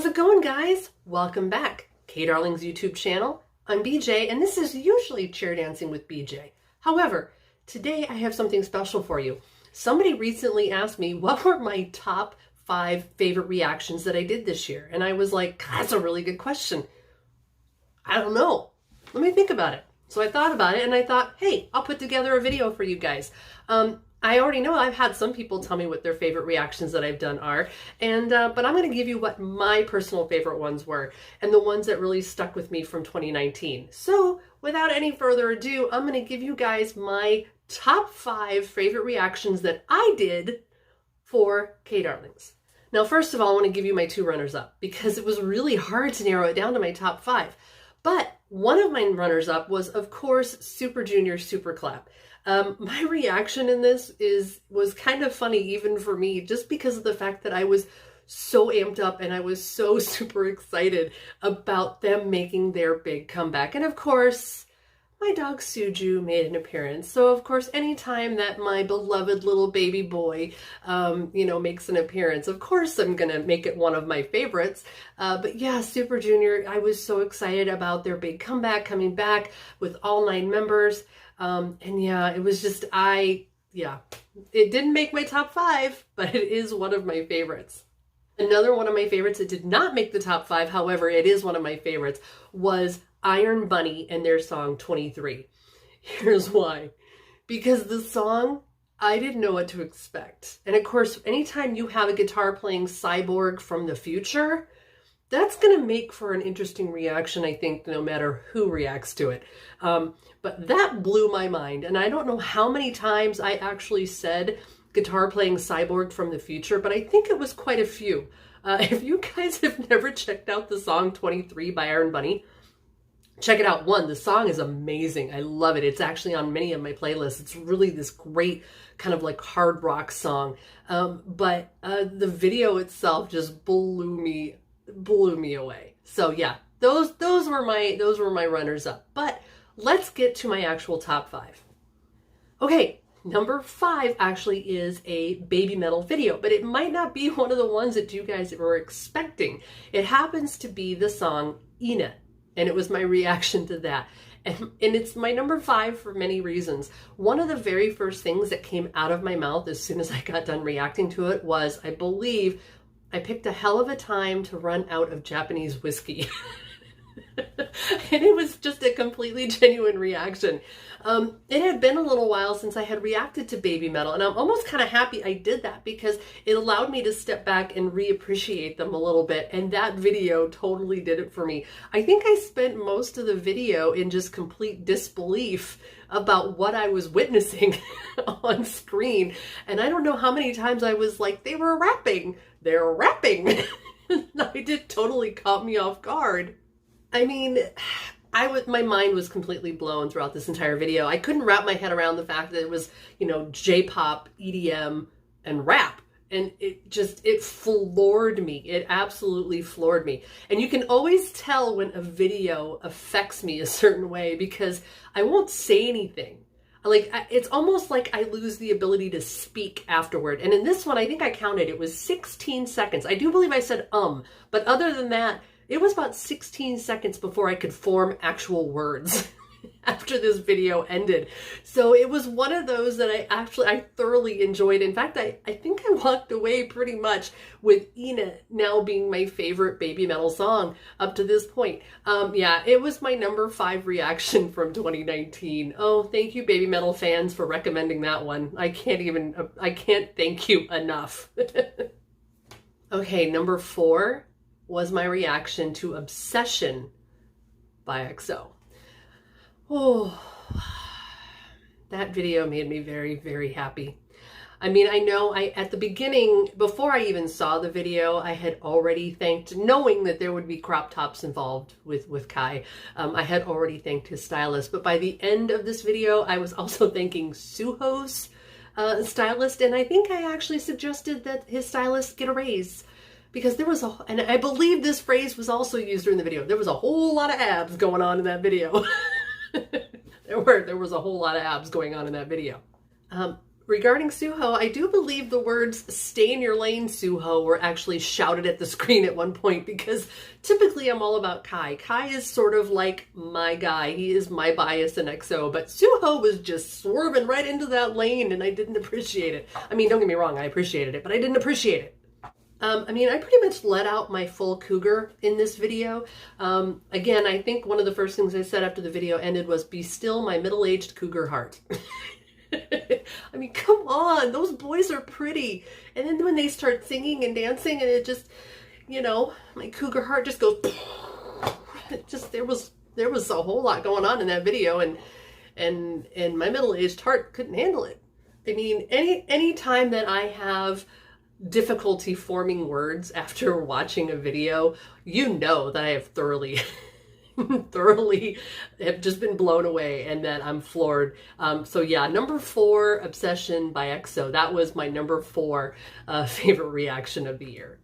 How's it going, guys? Welcome back. KDarlings YouTube channel. I'm BJ, and this is usually Chair Dancing with BJ. However, today I have something special for you. Somebody recently asked me what were my top 5 favorite reactions that I did this year. And I was like, God, that's a really good question. I don't know. Let me think about it. So I thought about it and I thought, hey, I'll put together a video for you guys. I already know I've had some people tell me what their favorite reactions that I've done are, but I'm going to give you what my personal favorite ones were and the ones that really stuck with me from 2019. So without any further ado, I'm going to give you guys my top 5 favorite reactions that I did for KDarlings. Now, first of all, I want to give you my 2 runners-up because it was really hard to narrow it down to my top 5. But one of my runners-up was, of course, Super Junior Super Clap. My reaction in this was kind of funny even for me, just because of the fact that I was so amped up and I was so super excited about them making their big comeback. And of course, my dog Suju made an appearance. So of course, anytime that my beloved little baby boy, makes an appearance, of course I'm gonna make it one of my favorites. But yeah, Super Junior, I was so excited about their big comeback, coming back with all 9 members. And yeah, it was just, it didn't make my top 5, but it is one of my favorites. Another one of my favorites that did not make the top 5, however, it is one of my favorites, was Iron Bunny and their song 23. Here's why. Because the song, I didn't know what to expect. And of course, anytime you have a guitar playing cyborg from the future, that's going to make for an interesting reaction, I think, no matter who reacts to it. But that blew my mind. And I don't know how many times I actually said guitar playing cyborg from the future, but I think it was quite a few. If you guys have never checked out the song 23 by Iron Bunny, check it out. The song is amazing. I love it. It's actually on many of my playlists. It's really this great kind of like hard rock song. But the video itself just blew me away. So yeah, those were my runners up. But let's get to my actual top 5. Okay, number 5 actually is a baby metal video, but it might not be one of the ones that you guys were expecting. It happens to be the song Ina, and it was my reaction to that. And it's my number 5 for many reasons. One of the very first things that came out of my mouth as soon as I got done reacting to it was, I believe, I picked a hell of a time to run out of Japanese whiskey. And it was just a completely genuine reaction. It had been a little while since I had reacted to baby metal, and I'm almost kind of happy I did that because it allowed me to step back and reappreciate them a little bit, and that video totally did it for me. I think I spent most of the video in just complete disbelief about what I was witnessing on screen, and I don't know how many times I was like, they're rapping. It totally caught me off guard. I mean, my mind was completely blown throughout this entire video. I couldn't wrap my head around the fact that it was, J-pop, EDM, and rap. And it floored me. It absolutely floored me. And you can always tell when a video affects me a certain way because I won't say anything. It's almost like I lose the ability to speak afterward. And in this one, I think I counted, it was 16 seconds. I do believe I said, but other than that, it was about 16 seconds before I could form actual words after this video ended. So it was one of those that I thoroughly enjoyed. In fact, I think I walked away pretty much with Ina now being my favorite baby metal song up to this point. Yeah, it was my number 5 reaction from 2019. Oh, thank you, baby metal fans, for recommending that one. I can't thank you enough. Okay, number 4 was my reaction to Obsession by EXO. Oh, that video made me very, very happy. I mean, I know at the beginning, before I even saw the video, I had already thanked, knowing that there would be crop tops involved with Kai, I had already thanked his stylist. But by the end of this video, I was also thanking Suho's stylist, and I think I actually suggested that his stylist get a raise. Because and I believe this phrase was also used during the video, there was a whole lot of abs going on in that video. There was a whole lot of abs going on in that video. regarding Suho, I do believe the words "stay in your lane, Suho" were actually shouted at the screen at one point, because typically I'm all about Kai. Kai is sort of like my guy. He is my bias in EXO, but Suho was just swerving right into that lane, and I didn't appreciate it. I mean, don't get me wrong, I appreciated it, but I didn't appreciate it. I mean, I pretty much let out my full cougar in this video. Again, I think one of the first things I said after the video ended was, "Be still, my middle-aged cougar heart." I mean, come on, those boys are pretty. And then when they start singing and dancing, and it just, you know, my cougar heart just goes, it just, there was a whole lot going on in that video, and my middle-aged heart couldn't handle it. I mean, any time that I have difficulty forming words after watching a video, you know that I have thoroughly have just been blown away, and that I'm floored. So yeah, number 4, Obsession by EXO. That was my number 4 favorite reaction of the year.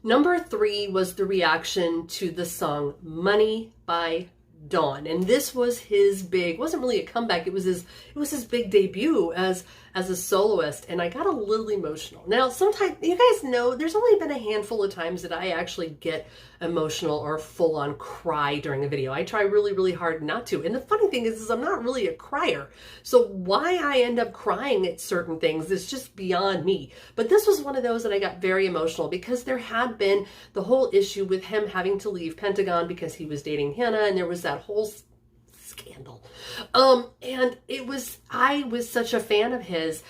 Number 3 was the reaction to the song Money by Dawn. And this was his big, wasn't really a comeback, it was his big debut as a soloist, and I got a little emotional. Now, sometimes, you guys know, there's only been a handful of times that I actually get emotional or full on cry during a video. I try really, really hard not to. And the funny thing is I'm not really a crier. So why I end up crying at certain things is just beyond me. But this was one of those that I got very emotional, because there had been the whole issue with him having to leave Pentagon because he was dating Hannah, and there was that whole scandal. And I was such a fan of his,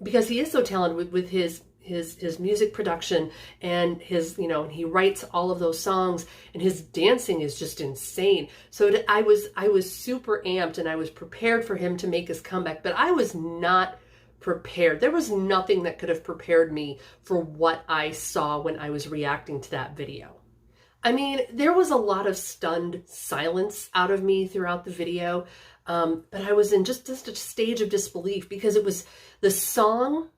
because he is so talented with his music production, and his, you know, and he writes all of those songs, and his dancing is just insane. So I was super amped, and I was prepared for him to make his comeback, but I was not prepared. There was nothing that could have prepared me for what I saw when I was reacting to that video. I mean, there was a lot of stunned silence out of me throughout the video, but I was in just a stage of disbelief, because the song,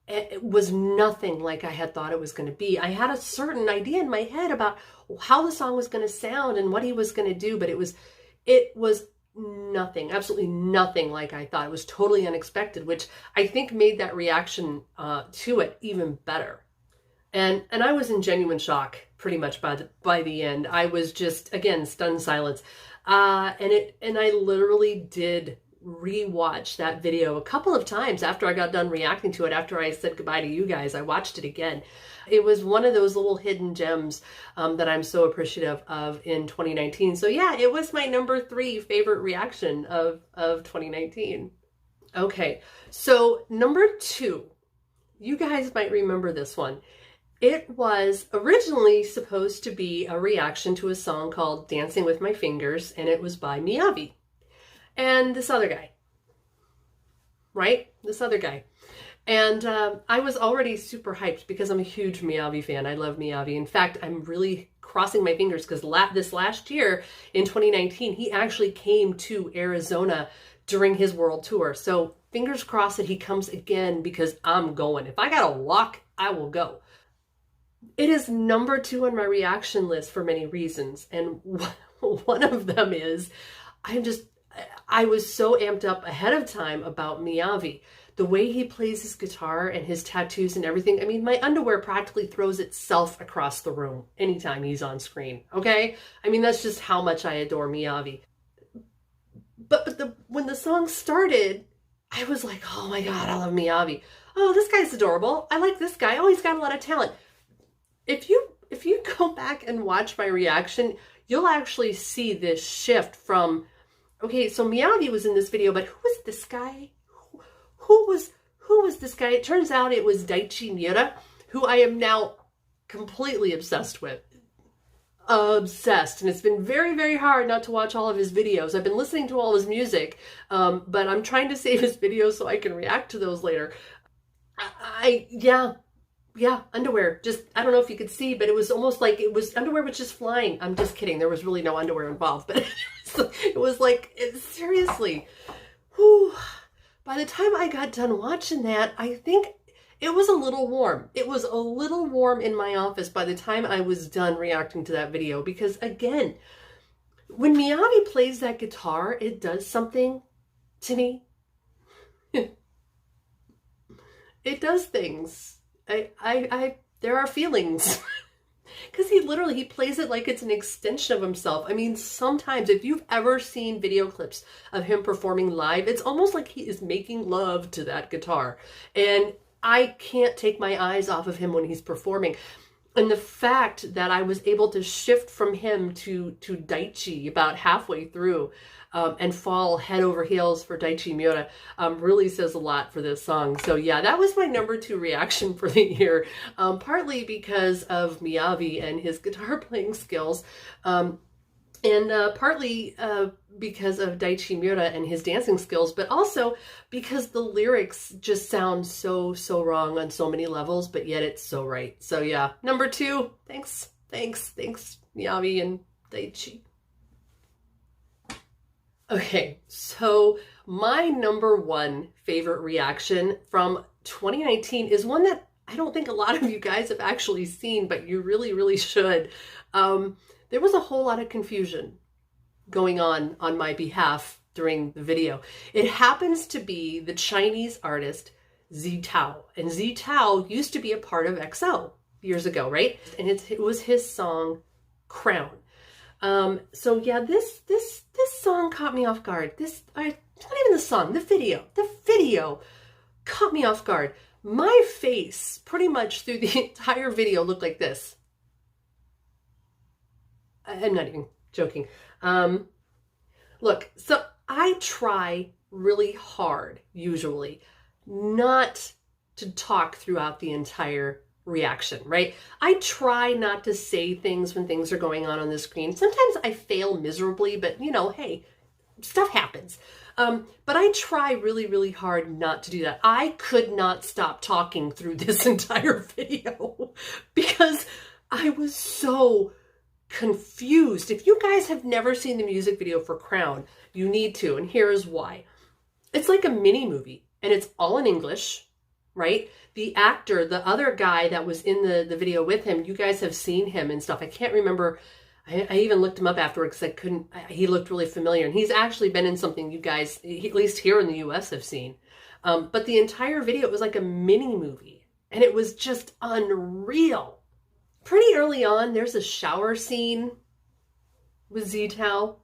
it was nothing like I had thought it was going to be. I had a certain idea in my head about how the song was going to sound and what he was going to do, but it was nothing, absolutely nothing like I thought. It was totally unexpected, which I think made that reaction to it even better. And I was in genuine shock pretty much by the end. I was just, again, stunned silence. And I literally did rewatch that video a couple of times after I got done reacting to it. After I said goodbye to you guys, I watched it again. It was one of those little hidden gems that I'm so appreciative of in 2019. So yeah, it was my number 3 favorite reaction of 2019. Okay, so number 2, you guys might remember this one. It was originally supposed to be a reaction to a song called Dancing with My Fingers, and it was by Miyavi. And this other guy, right? This other guy. And I was already super hyped because I'm a huge Miyavi fan. I love Miyavi. In fact, I'm really crossing my fingers because this last year in 2019, he actually came to Arizona during his world tour. So fingers crossed that he comes again, because I'm going. If I got to walk, I will go. It is number 2 on my reaction list for many reasons. And one of them is I was so amped up ahead of time about Miyavi. The way he plays his guitar and his tattoos and everything. I mean, my underwear practically throws itself across the room anytime he's on screen. Okay? I mean, that's just how much I adore Miyavi. But when the song started, I was like, oh my God, I love Miyavi. Oh, this guy's adorable. I like this guy. Oh, he's got a lot of talent. If you go back and watch my reaction, you'll actually see this shift from, okay, so Miyavi was in this video, but who was this guy? Who was this guy? It turns out it was Daichi Miura, who I am now completely obsessed with. Obsessed. And it's been very, very hard not to watch all of his videos. I've been listening to all his music, but I'm trying to save his videos so I can react to those later. Yeah, underwear. Just, I don't know if you could see, but it was almost like underwear was just flying. I'm just kidding. There was really no underwear involved, but it was like, seriously. Whew. By the time I got done watching that, I think it was a little warm. It was a little warm in my office by the time I was done reacting to that video, because again, when Miyavi plays that guitar, it does something to me. it does things. There are feelings. Because he plays it like it's an extension of himself. I mean, sometimes if you've ever seen video clips of him performing live, it's almost like he is making love to that guitar. And I can't take my eyes off of him when he's performing. And the fact that I was able to shift from him to Daichi about halfway through and fall head over heels for Daichi Miura really says a lot for this song. So yeah, that was my number 2 reaction for the year, partly because of Miyavi and his guitar playing skills, and partly because of Daichi Miura and his dancing skills, but also because the lyrics just sound so wrong on so many levels, but yet it's so right. So yeah, number 2, thanks Miyavi and Daichi. Okay, so my number 1 favorite reaction from 2019 is one that I don't think a lot of you guys have actually seen, but you really should. There was a whole lot of confusion going on my behalf during the video. It happens to be the Chinese artist Zitao, and Zitao used to be a part of XO years ago, right? And it was his song Crown. So yeah, this song caught me off guard. It's not even the song, the video caught me off guard. My face pretty much through the entire video looked like this. I'm not even joking. Look, so I try really hard usually not to talk throughout the entire reaction, right? I try not to say things when things are going on the screen. Sometimes I fail miserably, but you know, hey, stuff happens. But I try really hard not to do that. I could not stop talking through this entire video because I was so confused. If you guys have never seen the music video for Crown, you need to, and here's why. It's like a mini movie, and it's all in English, right? The actor, the other guy that was in the video with him, you guys have seen him and stuff. I can't remember. I even looked him up afterwards because I couldn't, he looked really familiar. And he's actually been in something you guys, at least here in the US, have seen. But the entire video, it was like a mini movie. And it was just unreal. Pretty early on, there's a shower scene with Zitao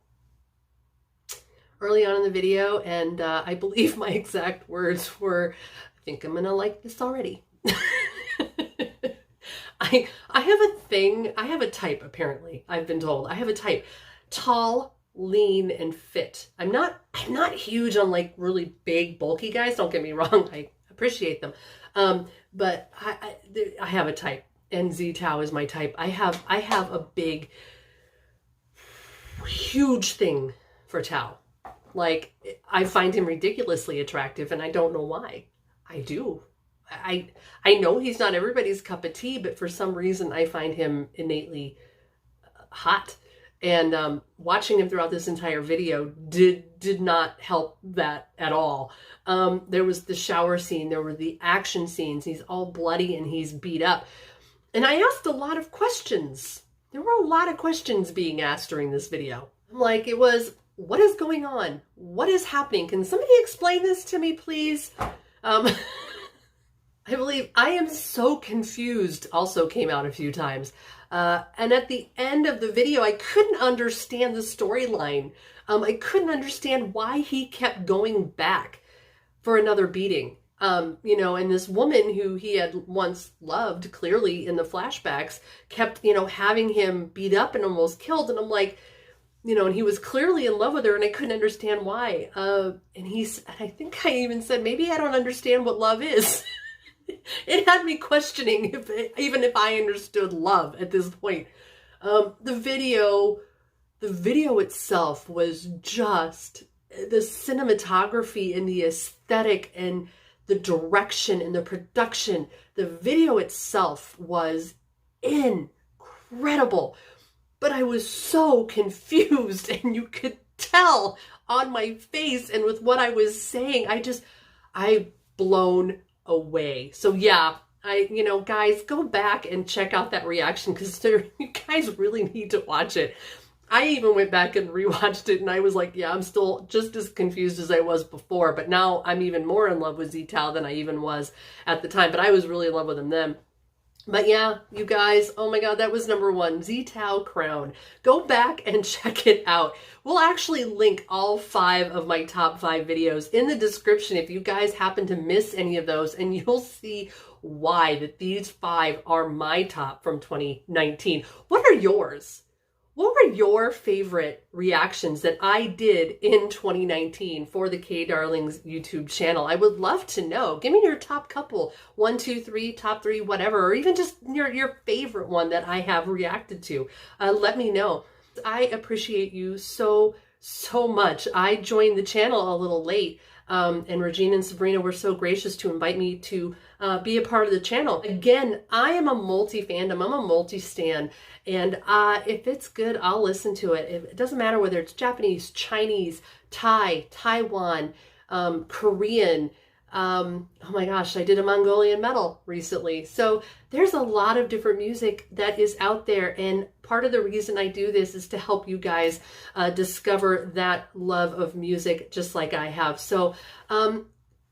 early on in the video. And I believe my exact words were, I think I'm gonna like this already. I have a thing, I have a type apparently, I've been told. I have a type, tall, lean, and fit. I'm not huge on like really big, bulky guys, don't get me wrong, I appreciate them. But I have a type, and Zitao is my type. I have a big, huge thing for Tao. Like, I find him ridiculously attractive, and I don't know why. I do. I know he's not everybody's cup of tea, but for some reason I find him innately hot. And watching him throughout this entire video did not help that at all. There was the shower scene, there were the action scenes. He's all bloody and he's beat up. And I asked a lot of questions. There were a lot of questions being asked during this video. Like, it was, what is going on? What is happening? Can somebody explain this to me, please? I believe I am so confused also came out a few times. And at the end of the video, I couldn't understand the storyline. I couldn't understand why he kept going back for another beating. You know, and this woman who he had once loved, clearly in the flashbacks, kept, you know, having him beat up and almost killed. And I'm like, you know, and he was clearly in love with her, and I couldn't understand why. And I think I even said, maybe I don't understand what love is. It had me questioning even if I understood love at this point. The video itself was just the cinematography and the aesthetic and the direction and the production. The video itself was incredible, but I was so confused, and you could tell on my face and with what I was saying. I blown away. So yeah, you know, guys, go back and check out that reaction, because you guys really need to watch it. I even went back and rewatched it, and I was like, yeah, I'm still just as confused as I was before, but now I'm even more in love with Z-Tao than I even was at the time, but I was really in love with him then. But yeah, you guys, oh my God, that was number one, Z-Tao Crown. Go back and check it out. We'll actually link all 5 of my top 5 videos in the description if you guys happen to miss any of those, and you'll see why that these 5 are my top from 2019. What are yours? What were your favorite reactions that I did in 2019 for the KDarlings YouTube channel? I would love to know. Give me your top couple, 1, 2, 3, top 3, whatever, or even just your favorite one that I have reacted to. Let me know. I appreciate you so much. I joined the channel a little late, and Regina and Sabrina were so gracious to invite me to be a part of the channel. Again, I am a multi-fandom. I'm a multi-stan. And if it's good, I'll listen to it. It doesn't matter whether it's Japanese, Chinese, Thai, Taiwan, Korean. Oh my gosh, I did a Mongolian metal recently. So there's a lot of different music that is out there. And part of the reason I do this is to help you guys discover that love of music just like I have. So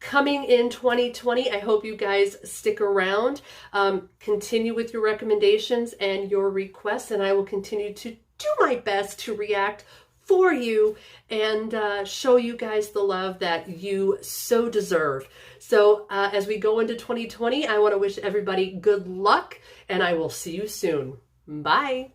coming in 2020, I hope you guys stick around, continue with your recommendations and your requests, and I will continue to do my best to react for you and show you guys the love that you so deserve. So as we go into 2020, I want to wish everybody good luck, and I will see you soon. Bye.